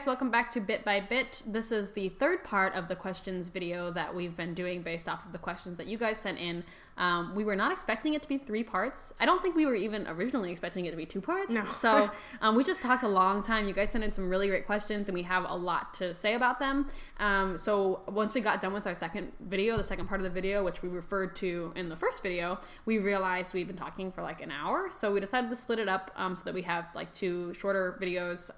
guys, welcome back to Bit by Bit. This is the third part of the questions video that we've been doing based off of the questions that you guys sent in. We were not expecting it to be 3 parts. I don't think we were even originally expecting it to be 2 parts. No. So we just talked a long time. You guys sent in some really great questions, and we have a lot to say about them. So once we got done with our second video, the second part of the video, which we referred to in the first video, we realized we've been talking for like an hour. So we decided to split it up so that we have like 2 shorter videos.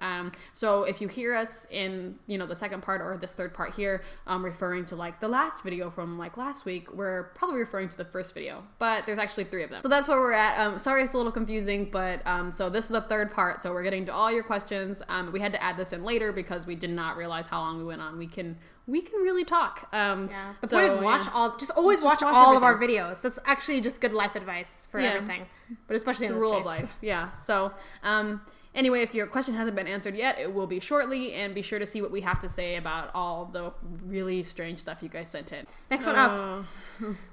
So if you hear us in, the second part or this third part here, referring to like the last video from like last week, we're probably referring to the first video, but there's actually 3 of them. So that's where we're at. Sorry it's a little confusing, but so this is the third part. So we're getting to all your questions. We had to add this in later because we did not realize how long we went on. We can really talk. The point is always watch all of our videos. That's actually just good life advice for everything, but especially in this rule case. Of life. Yeah. So anyway, if your question hasn't been answered yet, it will be shortly, and be sure to see what we have to say about all the really strange stuff you guys sent in. Next one up.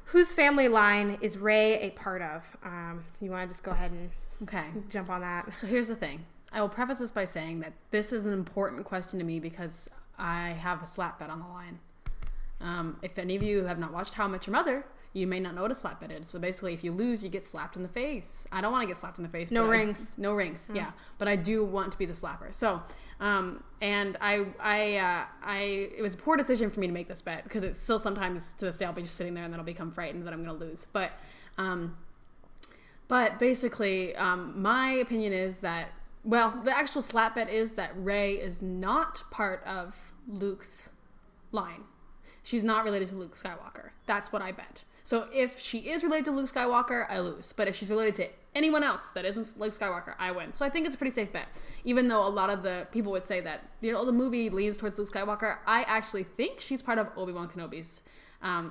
Whose family line is Rey a part of? You want to just go ahead and jump on that? So here's the thing. I will preface this by saying that this is an important question to me because I have a slap bet on the line. If any of you have not watched How I Met Your Mother, you may not know what a slap bet is. So basically, if you lose, you get slapped in the face. I don't want to get slapped in the face. No rings. No rings, yeah. But I do want to be the slapper. So, and it was a poor decision for me to make this bet because it's still sometimes to this day I'll be just sitting there and then I'll become frightened that I'm going to lose. But basically, my opinion is that, well, the actual slap bet is that Rey is not part of Luke's line. She's not related to Luke Skywalker. That's what I bet. So if she is related to Luke Skywalker, I lose. But if she's related to anyone else that isn't Luke Skywalker, I win. So I think it's a pretty safe bet. Even though a lot of the people would say that, the movie leans towards Luke Skywalker, I actually think she's part of Obi-Wan Kenobi's.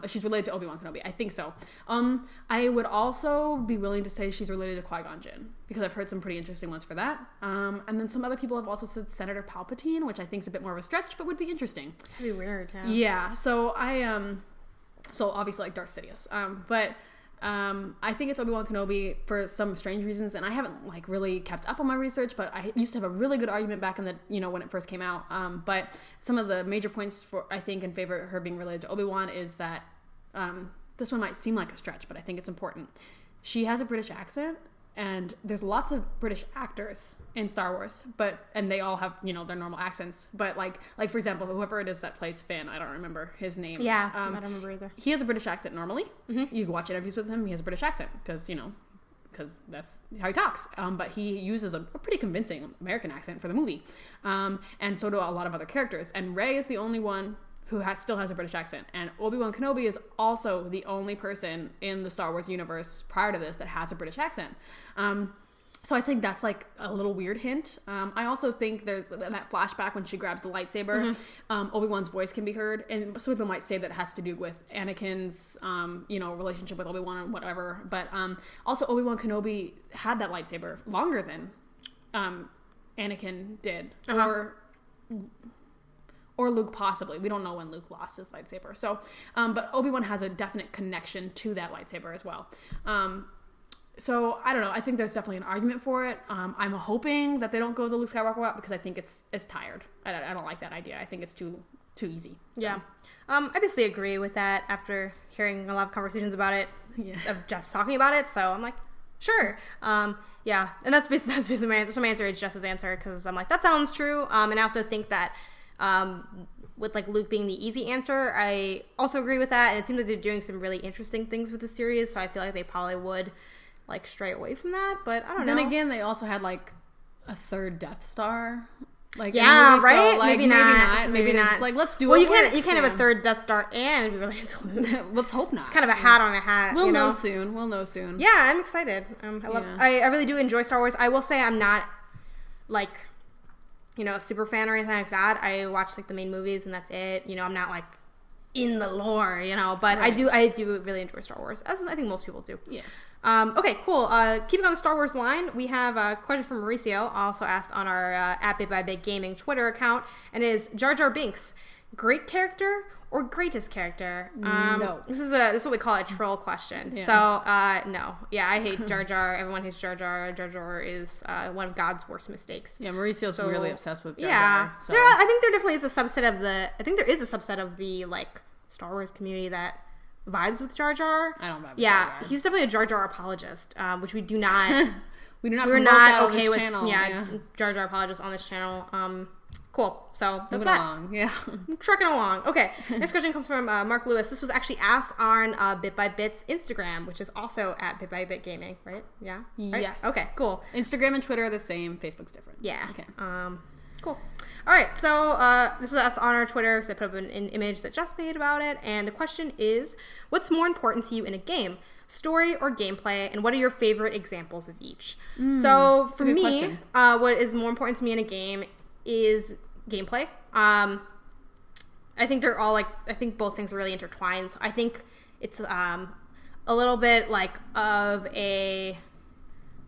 She's related to Obi-Wan Kenobi. I think so. I would also be willing to say she's related to Qui-Gon Jinn because I've heard some pretty interesting ones for that. And then some other people have also said Senator Palpatine, which I think is a bit more of a stretch, but would be interesting. That'd be weird. Yeah. So so obviously like Darth Sidious. But I think it's Obi-Wan Kenobi for some strange reasons, and I haven't like really kept up on my research, but I used to have a really good argument back in the when it first came out. But some of the major points for I think in favor of her being related to Obi-Wan is that this one might seem like a stretch, but I think it's important. She has a British accent, and there's lots of British actors in Star Wars, and they all have their normal accents. But like for example, whoever it is that plays Finn, I don't remember his name. Yeah, I don't remember either. He has a British accent normally. Mm-hmm. You can watch interviews with him. He has a British accent because that's how he talks. But he uses a pretty convincing American accent for the movie, and so do a lot of other characters. And Rey is the only one who still has a British accent. And Obi-Wan Kenobi is also the only person in the Star Wars universe prior to this that has a British accent. So I think that's like a little weird hint. I also think there's that flashback when she grabs the lightsaber. Mm-hmm. Obi-Wan's voice can be heard. And some people might say that has to do with Anakin's, relationship with Obi-Wan and whatever. But also Obi-Wan Kenobi had that lightsaber longer than Anakin did. Uh-huh. Or Luke possibly. We don't know when Luke lost his lightsaber. So, but Obi-Wan has a definite connection to that lightsaber as well. So I don't know. I think there's definitely an argument for it. I'm hoping that they don't go the Luke Skywalker route because I think it's tired. I don't like that idea. I think it's too easy. So. Yeah. I basically agree with that after hearing a lot of conversations about it, of just talking about it. So I'm like, sure. Yeah. And that's basically my answer. So my answer is Jess's answer because I'm like, that sounds true. And I also think that with like Luke being the easy answer, I also agree with that. And it seems like they're doing some really interesting things with the series. So I feel like they probably would like stray away from that, but I don't know. Then again, they also had like a third Death Star. Like yeah, movie, right? So, like, maybe not. Maybe they're just like, let's do it. You can't have a third Death Star and be related to Luke. Let's hope not. It's kind of a hat on a hat. We'll know soon. Yeah, I'm excited. I really do enjoy Star Wars. I will say I'm not like a super fan or anything like that. I watch like the main movies and that's it. I'm not like in the lore, but right. I do really enjoy Star Wars, as I think most people do. Yeah. Okay, cool. Keeping on the Star Wars line, we have a question from Mauricio, also asked on our at Bit by Bit Gaming Twitter account, and is Jar Jar Binks great character or greatest character? No. This is what we call a troll question. Yeah. So, no. Yeah, I hate Jar Jar. Everyone hates Jar Jar. Jar Jar is one of God's worst mistakes. Yeah, Mauricio's really obsessed with Jar Yeah. Jar. So. I think there definitely is a subset of the like Star Wars community that vibes with Jar Jar. I don't vibe with Yeah, Jar Jar. he's definitely a Jar Jar apologist, which we do not. We're We're not okay with channel. Jar Jar apologists on this channel. Cool. So that's Moving that. along. Yeah. I'm trucking along. Okay. Next question comes from Mark Lewis. This was actually asked on Bit by Bit's Instagram, which is also at Bit by Bit Gaming, right? Yeah. Right? Yes. Okay. Cool. Instagram and Twitter are the same. Facebook's different. Yeah. Okay. Cool. All right. So this was us on our Twitter because I put up an image that Jess made about it, and the question is, what's more important to you in a game? Story or gameplay, and what are your favorite examples of each? So for me, what is more important to me in a game is gameplay. I think they're all I think both things are really intertwined. So I think it's a little bit of a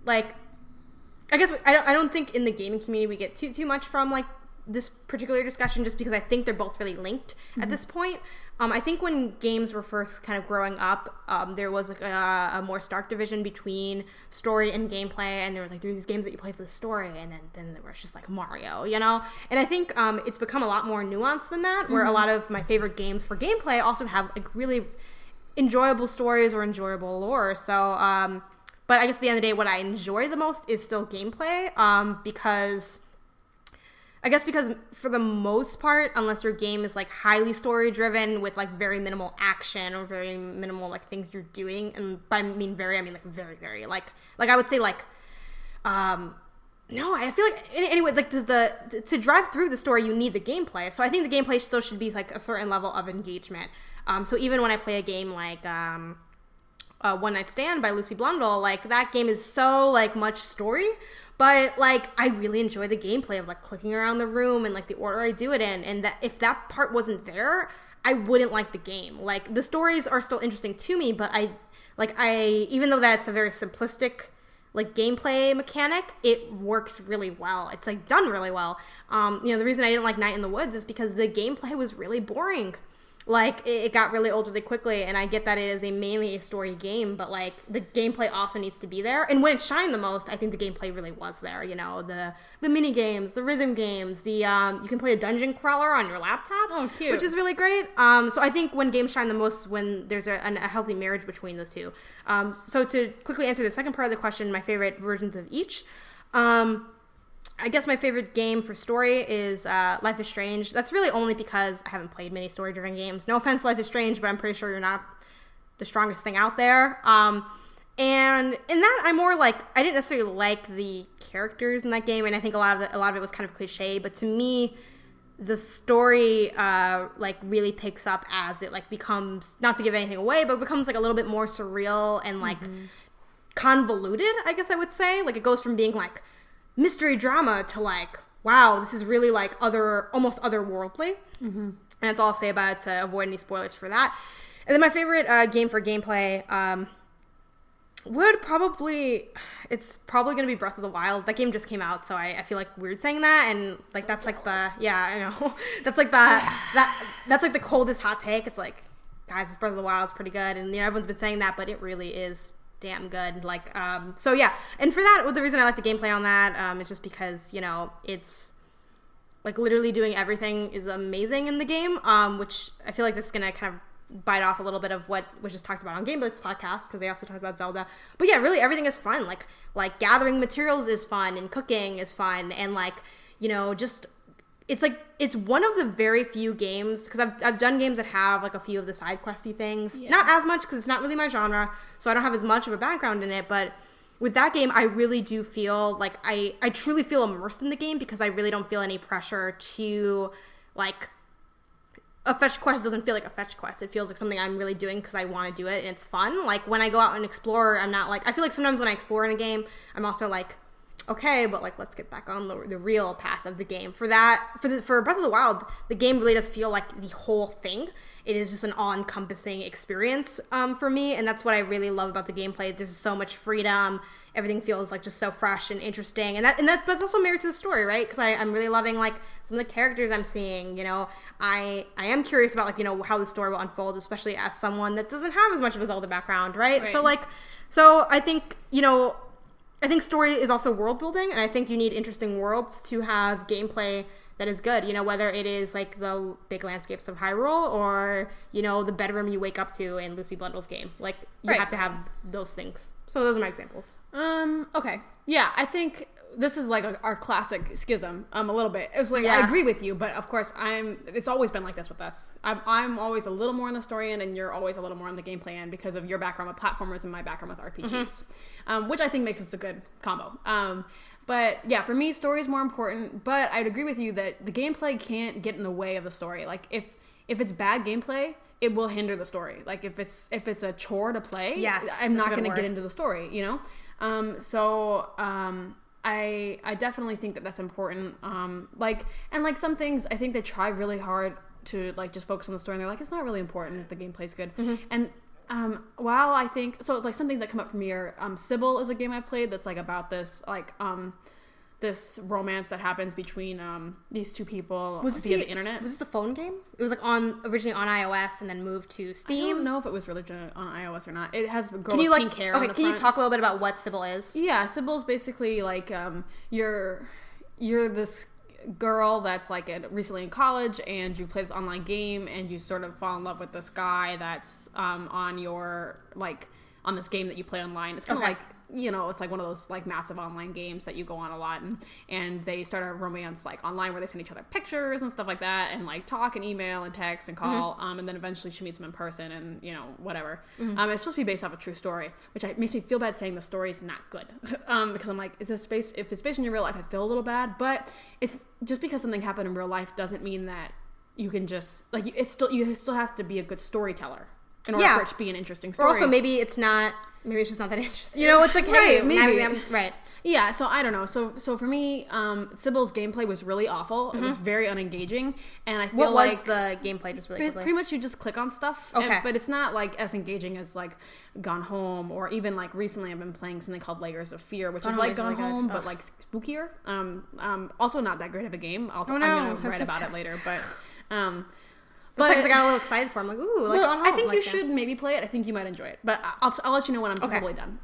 I guess I don't think in the gaming community we get too much from this particular discussion, just because I think they're both really linked at this point. I think when games were first kind of growing up, there was a more stark division between story and gameplay, and there was there's these games that you play for the story, and then there was just Mario, And I think it's become a lot more nuanced than that, where a lot of my favorite games for gameplay also have really enjoyable stories or enjoyable lore. So, but I guess at the end of the day, what I enjoy the most is still gameplay, because for the most part, unless your game is highly story driven with very minimal action or very minimal things you're doing, and by very, I mean very, very I would say no, I feel anyway to drive through the story you need the gameplay. So I think the gameplay still should be a certain level of engagement. So even when I play a game One Night Stand by Lucy Blundell, that game is so much story. But I really enjoy the gameplay of clicking around the room and the order I do it in, and that if that part wasn't there, I wouldn't like the game. The stories are still interesting to me, but I even though that's a very simplistic gameplay mechanic, it works really well. It's done really well. The reason I didn't like Night in the Woods is because the gameplay was really boring. It got really old really quickly, and I get that it is mainly a story game, but the gameplay also needs to be there. And when it shined the most, I think the gameplay really was there. The mini games, the rhythm games, you can play a dungeon crawler on your laptop, cute, which is really great. So I think when games shine the most, when there's a healthy marriage between the two. So to quickly answer the second part of the question, my favorite versions of each. I guess my favorite game for story is Life is Strange. That's really only because I haven't played many story-driven games. No offense, Life is Strange, but I'm pretty sure you're not the strongest thing out there. And in that, I'm more I didn't necessarily like the characters in that game, and I think a lot of it was kind of cliche. But to me, the story really picks up as it becomes, not to give anything away, but becomes a little bit more surreal and convoluted, I guess I would say. It goes from being mystery drama to wow, this is really almost otherworldly. And that's all I'll say about it to avoid any spoilers for that. And then my favorite game for gameplay it's probably gonna be Breath of the Wild. That game just came out, so I feel weird saying that, and that's I know that's that's the coldest hot take. It's guys, this Breath of the Wild is pretty good, and everyone's been saying that, but it really is damn good. So yeah, and for that, the reason I like the gameplay on that is just because it's literally doing everything is amazing in the game, which I feel this is gonna kind of bite off a little bit of what was just talked about on Game Blitz podcast, because they also talked about Zelda. But yeah, really everything is fun. Like gathering materials is fun, and cooking is fun, and just it's one of the very few games, because I've done games that have a few of the side questy things. Yeah. Not as much, because it's not really my genre, so I don't have as much of a background in it. But with that game, I really do feel I truly feel immersed in the game, because I really don't feel any pressure to a fetch quest doesn't feel like a fetch quest. It feels like something I'm really doing because I want to do it, and it's fun. When I go out and explore, I'm not I feel sometimes when I explore in a game, I'm also okay, but like let's get back on the real path of the game. For Breath of the Wild, the game really does feel like the whole thing. It is just an all-encompassing experience for me, and that's what I really love about the gameplay. There's so much freedom. Everything feels like just so fresh and interesting, and that's also married to the story, right? Because I'm really loving like some of the characters I'm seeing. You know, I am curious about like, you know, how the story will unfold, especially as someone that doesn't have as much of a Zelda background, right? So I think, you know, I think story is also world building, and I think you need interesting worlds to have gameplay that is good. You know, whether it is like the big landscapes of Hyrule or, you know, the bedroom you wake up to in Lucy Blundell's game. Like, you have to have those things. So those are my examples. Okay. Yeah, I think this is like our classic schism a little bit. It was like, I agree with you, but of course it's always been like this with us. I'm always a little more on the story end, and you're always a little more on the gameplay end because of your background with platformers and my background with RPGs, which I think makes us a good combo. But yeah, for me, story is more important, but I'd agree with you that the gameplay can't get in the way of the story. Like if it's bad gameplay, it will hinder the story. Like if it's a chore to play, I'm not going to get into the story, you know? I definitely think that that's important. Like some things, I think they try really hard to like just focus on the story, and they're like, it's not really important if the gameplay's good. And while I think so, like some things that come up for me are Sybil is a game I played that's like about this like this romance that happens between these two people via the internet. Was it the phone game? It was like originally on iOS and then moved to Steam. I don't know if it was really on iOS or not. It has girl can you with like pink hair on the can front. You talk a little bit about what Sybil is? Yeah, Sybil's basically like you're this girl that's like recently in college, and you play this online game, and you sort of fall in love with this guy that's on your like on this game that you play online. It's kind of like, you know, it's like one of those like massive online games that you go on a lot, and they start a romance like online where they send each other pictures and stuff like that, and like talk and email and text and call, and then eventually she meets him in person, and you know, whatever. It's supposed to be based off a true story, which makes me feel bad saying the story is not good, because I'm like, if it's based on your real life, I feel a little bad, but it's just because something happened in real life doesn't mean that you can just like you still have to be a good storyteller in order for it to be an interesting story. Or also maybe it's just not that interesting. You know, it's like, hey, maybe. Right. Yeah, so I don't know. So for me, Sybil's gameplay was really awful. It was very unengaging, and I feel what was the gameplay just really quickly? Pretty much you just click on stuff. Okay. But it's not like as engaging as like Gone Home, or even like recently I've been playing something called Layers of Fear, which is like Gone Home, but like spookier. Also not that great of a game. I'm gonna write about it later, but but I got a little excited for it. I'm like, ooh, like Gone Home. I think you should maybe play it. I think you might enjoy it, but I'll let you know when I'm probably done.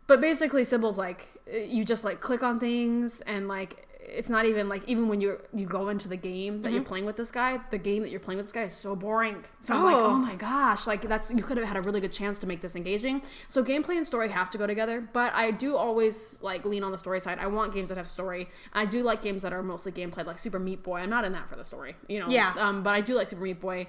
But basically, Sybil's like, you just like click on things, and like it's not even like, even when you go into the game that you're playing with this guy, the game that you're playing with this guy is so boring. So I'm like, oh my gosh, like you could have had a really good chance to make this engaging. So gameplay and story have to go together, but I do always like lean on the story side. I want games that have story. I do like games that are mostly gameplay, like Super Meat Boy. I'm not in that for the story, you know. Yeah. But I do like Super Meat Boy.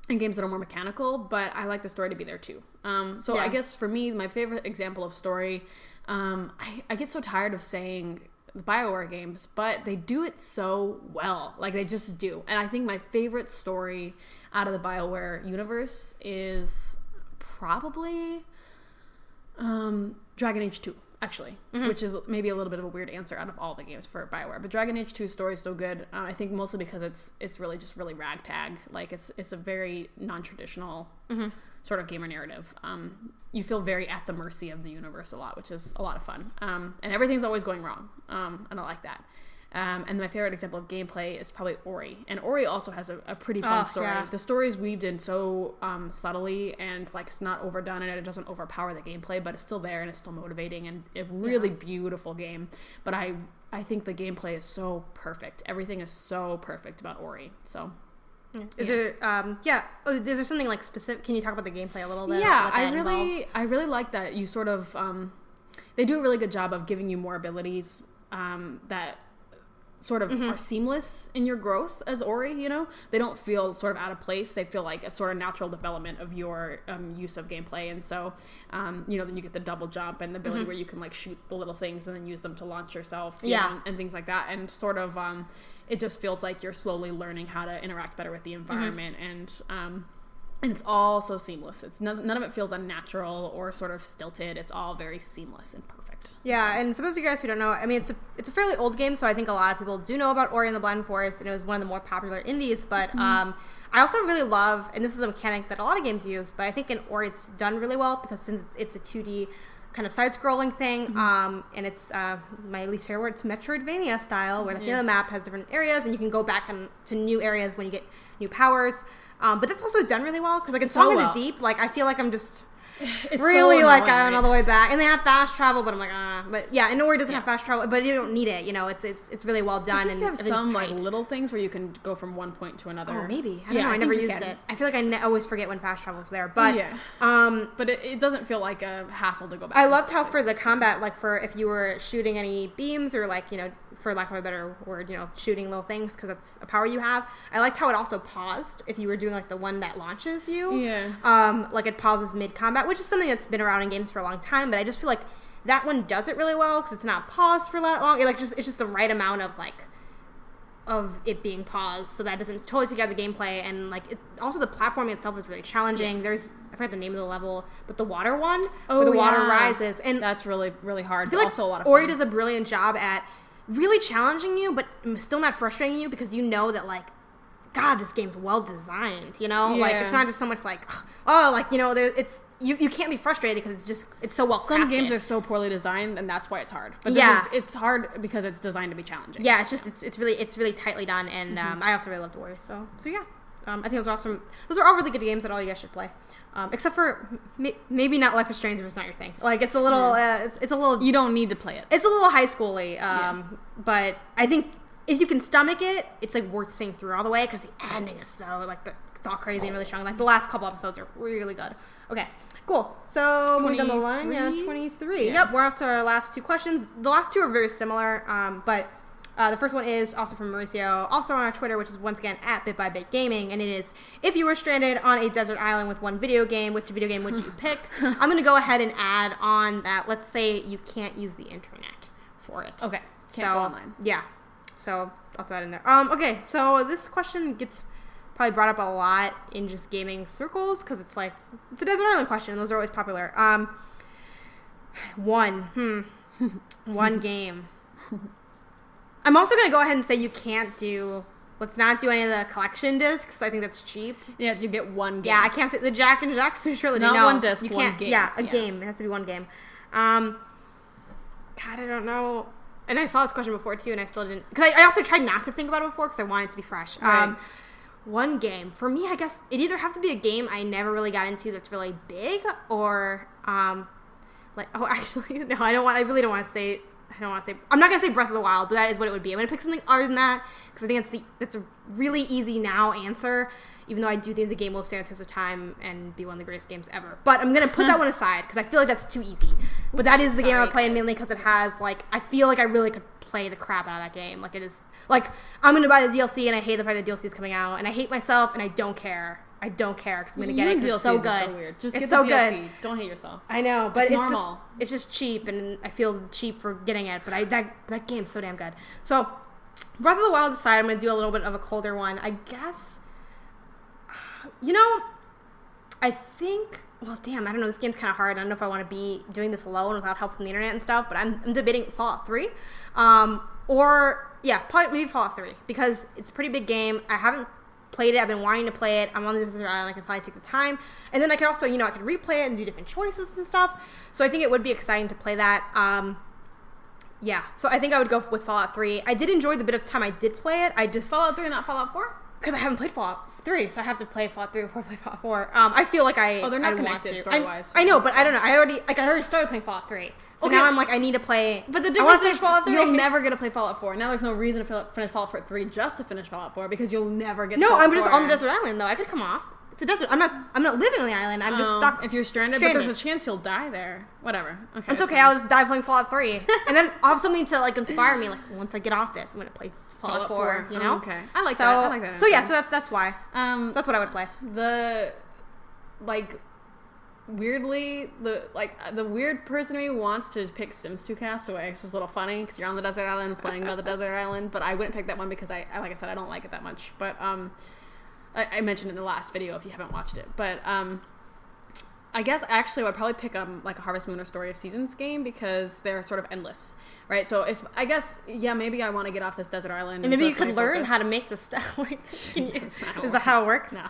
And games that are more mechanical, but I like the story to be there too. I guess for me, my favorite example of story, I get so tired of saying the BioWare games, but they do it so well. Like, they just do. And I think my favorite story out of the BioWare universe is probably Dragon Age 2, actually, which is maybe a little bit of a weird answer out of all the games for BioWare. But Dragon Age 2's story is so good. I think mostly because it's really just really ragtag. Like, it's a very non-traditional sort of gamer narrative. You feel very at the mercy of the universe a lot, which is a lot of fun. And everything's always going wrong. And I like that. And my favorite example of gameplay is probably Ori. And Ori also has a pretty fun story. Yeah. The story is weaved in so subtly, and like it's not overdone, and it doesn't overpower the gameplay, but it's still there and it's still motivating, and a really beautiful game. But I think the gameplay is so perfect. Everything is so perfect about Ori. So is there is there something like specific? Can you talk about the gameplay a little bit? I really like that you sort of they do a really good job of giving you more abilities that sort of are seamless in your growth as Ori. You know, they don't feel sort of out of place. They feel like a sort of natural development of your use of gameplay. And so then you get the double jump and the ability where you can like shoot the little things and then use them to launch yourself, and things like that. And sort of it just feels like you're slowly learning how to interact better with the environment. And And it's all so seamless. It's none of it feels unnatural or sort of stilted. It's all very seamless and perfect. Yeah, and for those of you guys who don't know, I mean, it's a fairly old game, so I think a lot of people do know about Ori and the Blind Forest, and it was one of the more popular indies, but I also really love, and this is a mechanic that a lot of games use, but I think in Ori it's done really well, because since it's a 2D kind of side-scrolling thing, and it's my least favorite word, it's Metroidvania style, where the map has different areas, and you can go back to new areas when you get new powers. But that's also done really well, because like in Song of the Deep, like I feel like I'm just really so like going all the way back, and they have fast travel, but I'm like but yeah, and Ori doesn't have fast travel, but you don't need it, you know. It's really well done. And you have some like little things where you can go from one point to another. Oh, maybe I don't know. I never used it. I feel like I always forget when fast travel is there, but but it doesn't feel like a hassle to go back. I loved how for the combat, like for if you were shooting any beams or like, you know, for lack of a better word, you know, shooting little things because that's a power you have. I liked how it also paused if you were doing like the one that launches you. Yeah. Like it pauses mid combat, which is something that's been around in games for a long time. But I just feel like that one does it really well because it's not paused for that long. It's just the right amount of like of it being paused, so that doesn't totally take out the gameplay. And like also the platforming itself is really challenging. There's I forgot the name of the level, but the water one where the water rises, and that's really really hard. But like also a lot of fun. Ori does a brilliant job at really challenging you, but still not frustrating you because you know that like, God, this game's well designed. You know, like it's not just so much like, oh, like you know, it's you can't be frustrated because it's so well crafted. Some games are so poorly designed, and that's why it's hard. But it's hard because it's designed to be challenging. Yeah, it's really tightly done, and I also really loved Ori. So yeah, I think those are awesome. Those are all really good games that all you guys should play. Except for maybe not Life is Strange if it's not your thing. Like it's a little, it's a little. You don't need to play it. It's a little high schooly, but I think if you can stomach it, it's like worth seeing through all the way because the ending is so like it's all crazy and really strong. Like the last couple episodes are really good. Okay, cool. So moving down the line, 23. Yeah. Yep, we're off to our last two questions. The last two are very similar, but. The first one is also from Mauricio, also on our Twitter, which is once again at BitByBitGaming, and it is, if you were stranded on a desert island with one video game, which video game would you pick? I'm going to go ahead and add on that, let's say you can't use the internet for it. Okay, can't go online. Yeah, so I'll throw that in there. Okay, so this question gets probably brought up a lot in just gaming circles, because it's like, it's a desert island question, and those are always popular. One game. I'm also going to go ahead and say you can't let's not do any of the collection discs. I think that's cheap. Yeah, you get one game. Yeah, I can't say the Jack and Jack's trilogy. Not no, one disc, you one can't, game. Yeah, a game. It has to be one game. God, I don't know. And I saw this question before too, and I still didn't. Because I also tried not to think about it before because I wanted it to be fresh. Right. One game. For me, I guess it either have to be a game I never really got into that's really big, or actually, no, I really don't want to say. I'm not gonna say Breath of the Wild, but that is what it would be. I'm gonna pick something other than that because I think that's a really easy now answer. Even though I do think the game will stand the test of time and be one of the greatest games ever. But I'm gonna put that one aside because I feel like that's too easy. But that is the game I would play mainly because it has like I feel like I really could play the crap out of that game. Like it is like I'm gonna buy the DLC and I hate the fact that the DLC is coming out and I hate myself and I don't care. I don't care because I'm gonna get it because it's so good. So weird. Just it's get so the DLC. Good. Don't hate yourself. I know, but it's just cheap, and I feel cheap for getting it. But that game's so damn good. So Breath of the Wild aside, I'm gonna do a little bit of a colder one. I guess. You know, I think. Well, damn, I don't know. This game's kind of hard. I don't know if I want to be doing this alone without help from the internet and stuff. But I'm debating Fallout 3, or probably maybe Fallout 3 because it's a pretty big game. I haven't played it. I've been wanting to play it. I'm on the desert island. I can probably take the time. And then I could also, I could replay it and do different choices and stuff. So I think it would be exciting to play that. So I think I would go with Fallout 3. I did enjoy the bit of time I did play it. Fallout 3, not Fallout 4? Because I haven't played Fallout 3, so I have to play Fallout 3 before I play Fallout 4. I feel like they're not connected story-wise. I know, but I don't know. I already started playing Fallout 3. So now I'm like, I need to play. But the difference is you'll never get to play Fallout 4. Now there's no reason to finish Fallout 3 just to finish Fallout 4 because you'll never get. No, I'm just on the desert island though. I could come off. It's a desert. I'm not living on the island. I'm just stuck. If you're stranded, but there's a chance you'll die there. Whatever. Okay. It's okay. Fine. I'll just die playing Fallout 3, and then I'll have something to like inspire me. Like once I get off this, I'm gonna play Fallout 4. You know? Okay. I like that. So yeah. So that's why. That's what I would play. Weirdly, the weird person in me wants to pick Sims 2 Castaway. It's just a little funny because you're on the desert island playing on the desert island. But I wouldn't pick that one because I like I said, I don't like it that much. But I mentioned in the last video if you haven't watched it, but I guess actually I would probably pick like a Harvest Moon or Story of Seasons game because they're sort of endless, right? So if I guess maybe I want to get off this desert island, and maybe you could learn how to make the stuff. Like, is that how it works? No.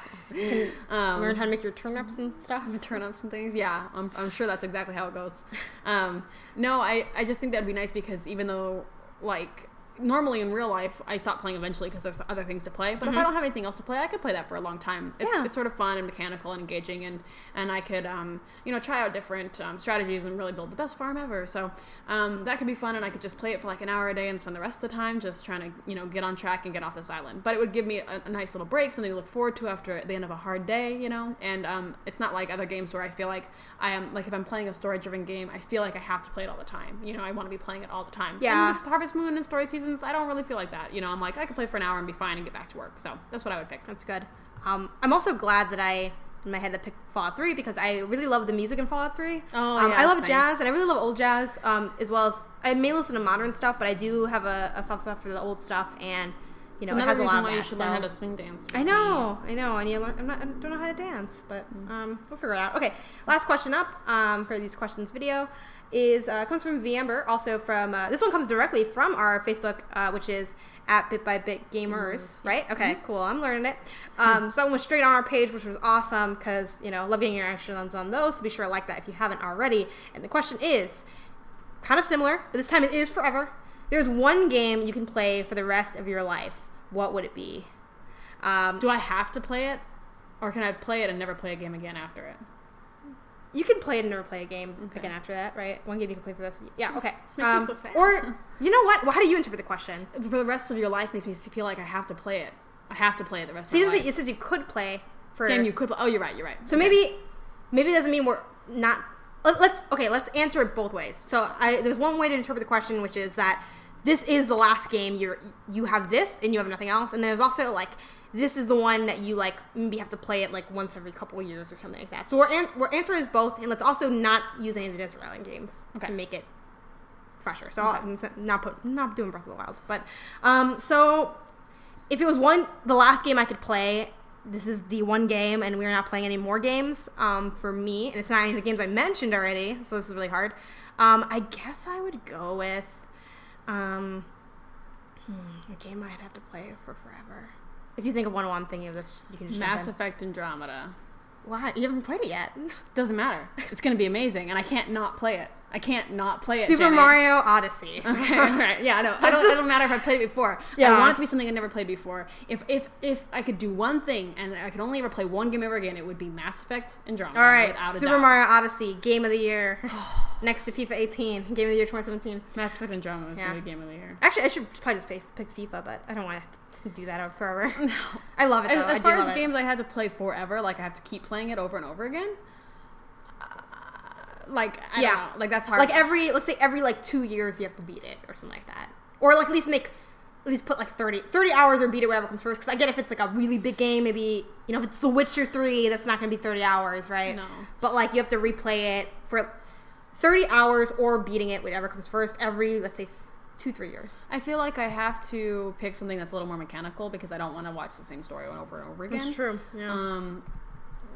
Learn how to make your turnips and stuff. Turnips and things. Yeah, I'm sure that's exactly how it goes. No, I just think that'd be nice because even though like normally in real life I stop playing eventually because there's other things to play, but if I don't have anything else to play, I could play that for a long time. It's sort of fun and mechanical and engaging, and I could try out different strategies and really build the best farm ever. So that could be fun, and I could just play it for like an hour a day and spend the rest of the time just trying to get on track and get off this island. But it would give me a nice little break, something to look forward to after the end of a hard day, and it's not like other games where I feel like I am like if I'm playing a story driven game, I feel like I have to play it all the time. I want to be playing it all the time. And with Harvest Moon and Story Seasons, I don't really feel like that. I'm like, I could play for an hour and be fine and get back to work. So that's what I would pick. That's good. I'm also glad that I, in my head, that picked Fallout 3 because I really love the music in Fallout 3. I love jazz, and I really love old jazz, as well as, I may listen to modern stuff, but I do have a soft spot for the old stuff, and, it has a lot of that. You should learn how to swing dance. I know. I need to learn. I don't know how to dance, but we'll figure it out. Okay, last question up for these questions video is comes from VAmber, also from this one comes directly from our Facebook, which is at Bit by Bit Gamers, right? Okay, cool. I'm learning it. So that one was straight on our page, which was awesome because love getting your reactions on those. So be sure to like that if you haven't already. And the question is kind of similar, but this time it is forever. There's one game you can play for the rest of your life. What would it be? Do I have to play it, or can I play it and never play a game again after it? You can play it and never play a game again after that, right? One game you can play for this. Yeah, okay. This makes me so sad. Or, you know what? Well, how do you interpret the question? For the rest of your life makes me feel like I have to play it. I have to play it the rest of my life. It says you could play for... Game you could play. Oh, you're right. So maybe it doesn't mean we're not... Let's answer it both ways. So there's one way to interpret the question, which is that this is the last game. You have this and you have nothing else. And there's also like... This is the one that you like maybe have to play it like once every couple of years or something like that. So our answer is both, and let's also not use any of the Desert Island games to make it fresher. So I'll not doing Breath of the Wild, but so if it was the last game I could play, this is the one game, and we're not playing any more games for me, and it's not any of the games I mentioned already. So this is really hard. I guess I would go with a game I'd have to play for forever. If you think of one while I'm thinking of this, you can just Mass Effect Andromeda. Why? You haven't played it yet. Doesn't matter. It's going to be amazing, and I can't not play it. I can't not play it, Super Janet. Mario Odyssey. Okay, right. Yeah, I know. It doesn't matter if I played it before. Yeah. I want it to be something I never played before. If I could do one thing, and I could only ever play one game ever again, it would be Mass Effect Andromeda. All right, Super Mario Odyssey, Game of the Year. Next to FIFA 18, Game of the Year 2017. Mass Effect Andromeda is going to be Game of the Year. Actually, I should probably just pick FIFA, but I don't want to do that out forever. No. I love it, though. As far as games I had to play forever, like I have to keep playing it over and over again, I don't know. Like, that's hard. Like let's say every 2 years you have to beat it or something like that. Or like at least put like 30 hours or beat it whatever comes first. Because I get if it's like a really big game, maybe, if it's The Witcher 3, that's not going to be 30 hours, right? No. But like you have to replay it for 30 hours or beating it, whatever comes first, every, let's say, 2-3 years. I feel like I have to pick something that's a little more mechanical because I don't want to watch the same story over and over again. That's true. Yeah.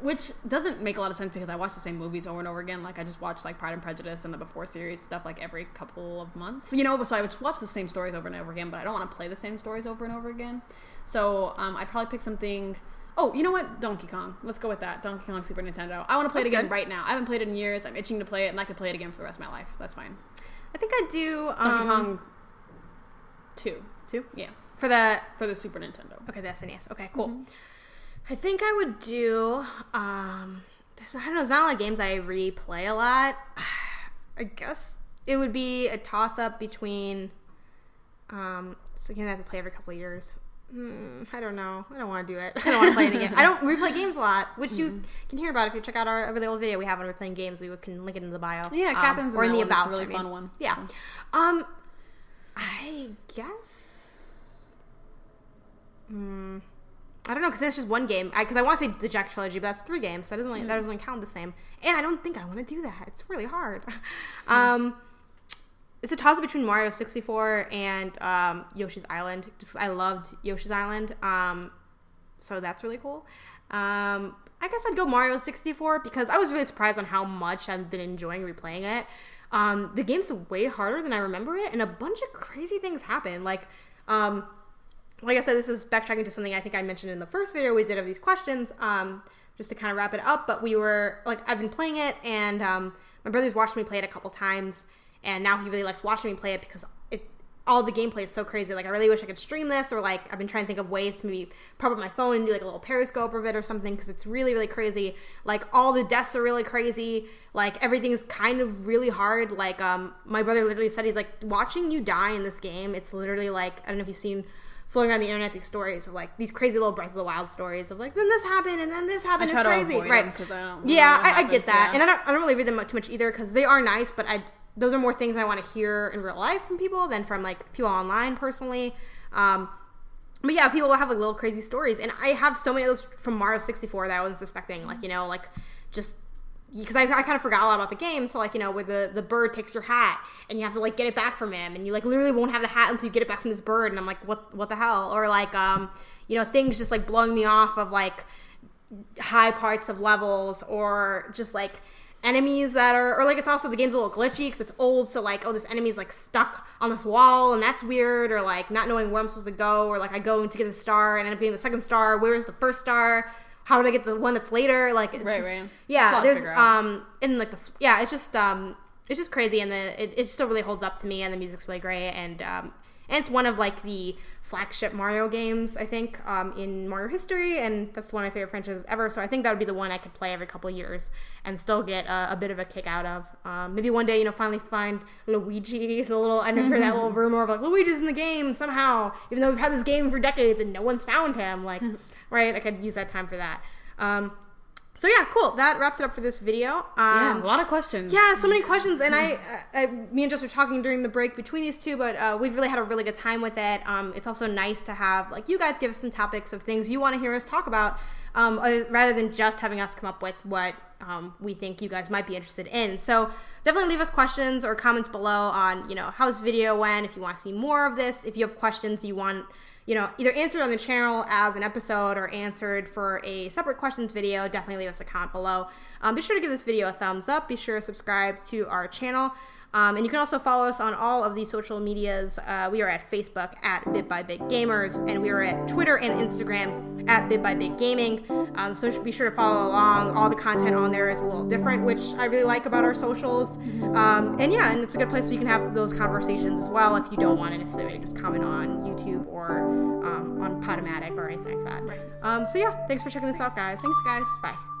Which doesn't make a lot of sense because I watch the same movies over and over again. Like I just watch like Pride and Prejudice and the Before series stuff like every couple of months. So I would watch the same stories over and over again, but I don't want to play the same stories over and over again. So I'd probably pick something. Oh, you know what? Donkey Kong. Let's go with that. Donkey Kong Super Nintendo. I want to play it again right now. I haven't played it in years. I'm itching to play it, and I could play it again for the rest of my life. That's fine. I think I do Donkey Kong 2. Yeah. For the Super Nintendo. Okay, the SNES. Okay, cool. Mm-hmm. I think I would do there's not a lot of games I replay a lot. I guess it would be a toss up between so again I have to play every couple of years. I don't know. I don't want to do it. I don't want to play it again. I don't replay games a lot, which you can hear about if you check out our really old video we have on replaying games. We can link it in the bio. Yeah, Catherine's or in the about. It's a really fun one. Yeah. I guess. I don't know, because it's just one game. Because I want to say the Jack Trilogy, but that's 3 games, so that doesn't count the same. And I don't think I want to do that. It's really hard. It's a toss-up between Mario 64 and Yoshi's Island. Just 'cause I loved Yoshi's Island. so that's really cool. I guess I'd go Mario 64 because I was really surprised on how much I've been enjoying replaying it. The game's way harder than I remember it, and a bunch of crazy things happen. Like I said, this is backtracking to something I think I mentioned in the first video we did of these questions, just to kind of wrap it up. But I've been playing it, and my brother's watched me play it a couple times, and now he really likes watching me play it because all the gameplay is so crazy. Like, I really wish I could stream this, or like I've been trying to think of ways to maybe prop up my phone and do like a little periscope of it or something, because it's really, really crazy. Like, all the deaths are really crazy. Like, everything is kind of really hard. Like, my brother literally said, he's like, watching you die in this game, it's literally like, I don't know if you've seen floating around the internet these stories of like these crazy little Breath of the Wild stories of like, then this happened and then this happened. It's crazy, right? I get that, and I don't really read them too much either because they are nice, but those are more things I want to hear in real life from people than from like people online personally. But yeah, people will have like little crazy stories, and I have so many of those from Mario 64 that I wasn't suspecting. Like, like just because I kind of forgot a lot about the game. So like, where the bird takes your hat and you have to like get it back from him, and you like literally won't have the hat until you get it back from this bird, and I'm like, what the hell? Or like things just like blowing me off of like high parts of levels, or just like enemies that are, or like it's also the game's a little glitchy because it's old, so like, oh, this enemy's like stuck on this wall and that's weird, or like not knowing where I'm supposed to go, or like I go to get the star and end up getting the second star. Where's the first star? How did I get to the one that's later? Like, it's right. Yeah, there's and like it's just crazy, and it still really holds up to me, and the music's really great, and it's one of like the flagship Mario games, I think, in Mario history, and that's one of my favorite franchises ever. So I think that would be the one I could play every couple of years and still get a bit of a kick out of. Maybe one day, finally find Luigi. I never heard that little rumor of like Luigi's in the game somehow, even though we've had this game for decades and no one's found him. Like, right? I could use that time for that. So yeah, cool. That wraps it up for this video. A lot of questions. Yeah, so many questions, and me and Jess were talking during the break between these two, but we've really had a really good time with it. It's also nice to have like you guys give us some topics of things you want to hear us talk about, rather than just having us come up with what we think you guys might be interested in. So definitely leave us questions or comments below on how this video went. If you want to see more of this, if you have questions you want either answered on the channel as an episode or answered for a separate questions video, definitely leave us a comment below. Be sure to give this video a thumbs up. Be sure to subscribe to our channel. And you can also follow us on all of these social medias. We are at Facebook at BitByBitGamers, and we are at Twitter and Instagram at BitByBitGaming. So be sure to follow along. All the content on there is a little different, which I really like about our socials. And it's a good place where you can have those conversations as well if you don't want to necessarily just comment on YouTube or on Podomatic or anything like that. Right. So yeah, thanks for checking this out, guys. Thanks, guys. Bye.